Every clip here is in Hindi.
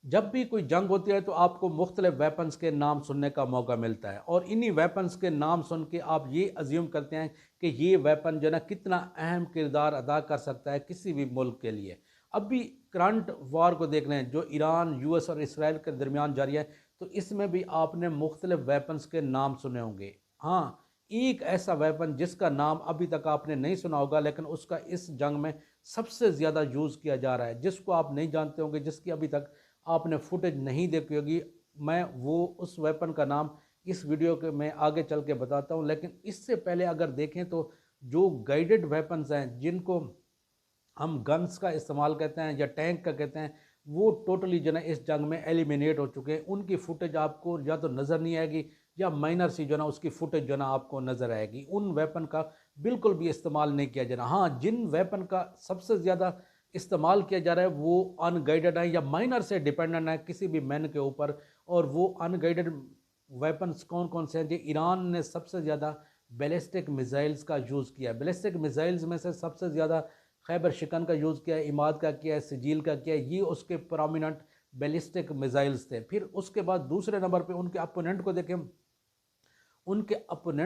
जब भी कोई जंग होती है तो आपको मुख्तलिफ वेपन्स के नाम सुनने का मौका मिलता है, और इन्हीं वेपन्स के नाम सुन के आप ये अज्यूम करते हैं कि ये वेपन जो है ना कितना अहम किरदार अदा कर सकता है किसी भी मुल्क के लिए। अभी करंट वार को देख रहे हैं जो ईरान, यूएस और इसराइल के दरमियान जारी है, तो इसमें भी आपने मुख्तलिफ वेपन्स के नाम सुने होंगे। हाँ, एक ऐसा वेपन जिसका नाम अभी तक आपने नहीं सुना होगा लेकिन उसका इस जंग में सबसे ज़्यादा यूज़ किया जा रहा है, जिसको आप नहीं जानते होंगे, जिसकी अभी तक आपने फुटेज नहीं देखी होगी। मैं वो उस वेपन का नाम इस वीडियो के में आगे चल के बताता हूँ, लेकिन इससे पहले अगर देखें तो जो गाइडेड वेपन्स हैं, जिनको हम गन्स का इस्तेमाल कहते हैं या टैंक का कहते हैं, वो टोटली जो है इस जंग में एलिमिनेट हो चुके हैं। उनकी फुटेज आपको या तो नज़र नहीं आएगी या माइनर सी जो ना उसकी फुटेज जो ना आपको नज़र आएगी। उन वेपन का बिल्कुल भी इस्तेमाल नहीं किया जा रहा। हाँ, जिन वेपन का सबसे ज़्यादा इस्तेमाल किया जा रहा है वो अनगाइडेड है या माइनर से डिपेंडेंट है किसी भी मैन के ऊपर। और वो अनगाइडेड वेपन्स कौन कौन से हैं जी? ईरान ने सबसे ज़्यादा बैलिस्टिक मिसाइल्स का यूज़ किया है। बैलिस्टिक मिसाइल्स में से सबसे ज़्यादा खैबर शिकन का यूज़ किया है, इमाद का किया है, सिजील का किया है। ये उसके प्रोमिनेंट बैलिस्टिक मिसाइल्स थे। फिर उसके बाद दूसरे नंबर पे उनके अपोनेंट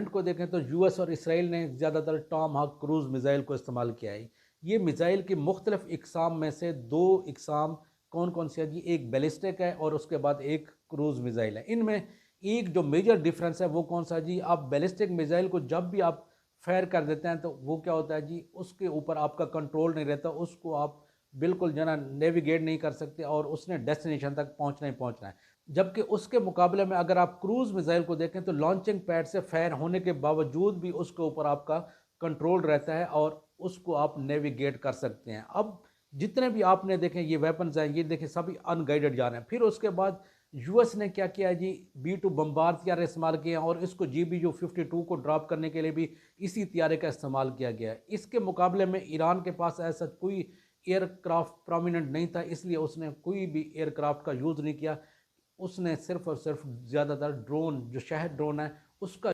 को देखें तो यूएस और इसराइल ने ज़्यादातर टॉम हाक क्रूज़ मिसाइल को इस्तेमाल किया है। ये मिसाइल की मुख्तलिफ इकसाम में से दो इकसाम कौन कौन सी है जी? एक बैलिस्टिक है और उसके बाद एक क्रूज़ मिसाइल है। इनमें एक जो मेजर डिफरेंस है वो कौन सा जी? आप बैलिस्टिक मिसाइल को जब भी आप फायर कर देते हैं तो वो क्या होता है जी? उसके ऊपर आपका कंट्रोल नहीं रहता, उसको आप बिल्कुल जो है ना नेविगेट नहीं कर सकते और उसने डेस्टिनेशन तक पहुंचना ही पहुंचना है। जबकि उसके मुकाबले में अगर आप क्रूज़ मिसाइल को देखें तो लॉन्चिंग पैड से फायर होने के बावजूद भी उसके ऊपर आपका कंट्रोल रहता है और उसको आप नेविगेट कर सकते हैं। अब जितने भी आपने देखें ये वेपन्स हैं, ये देखें सभी अनगाइडेड जा रहे हैं। फिर उसके बाद यूएस ने क्या किया है जी? B-2 बम्बार तैयारे इस्तेमाल किए हैं और इसको GBU-52 को ड्रॉप करने के लिए भी इसी तैयारे का इस्तेमाल किया गया है। इसके मुकाबले में ईरान के पास ऐसा कोई एयरक्राफ्ट प्रोमिनेंट नहीं था, इसलिए उसने कोई भी एयरक्राफ्ट का यूज़ नहीं किया। उसने सिर्फ और सिर्फ ज़्यादातर ड्रोन, जो शहर ड्रोन है उसका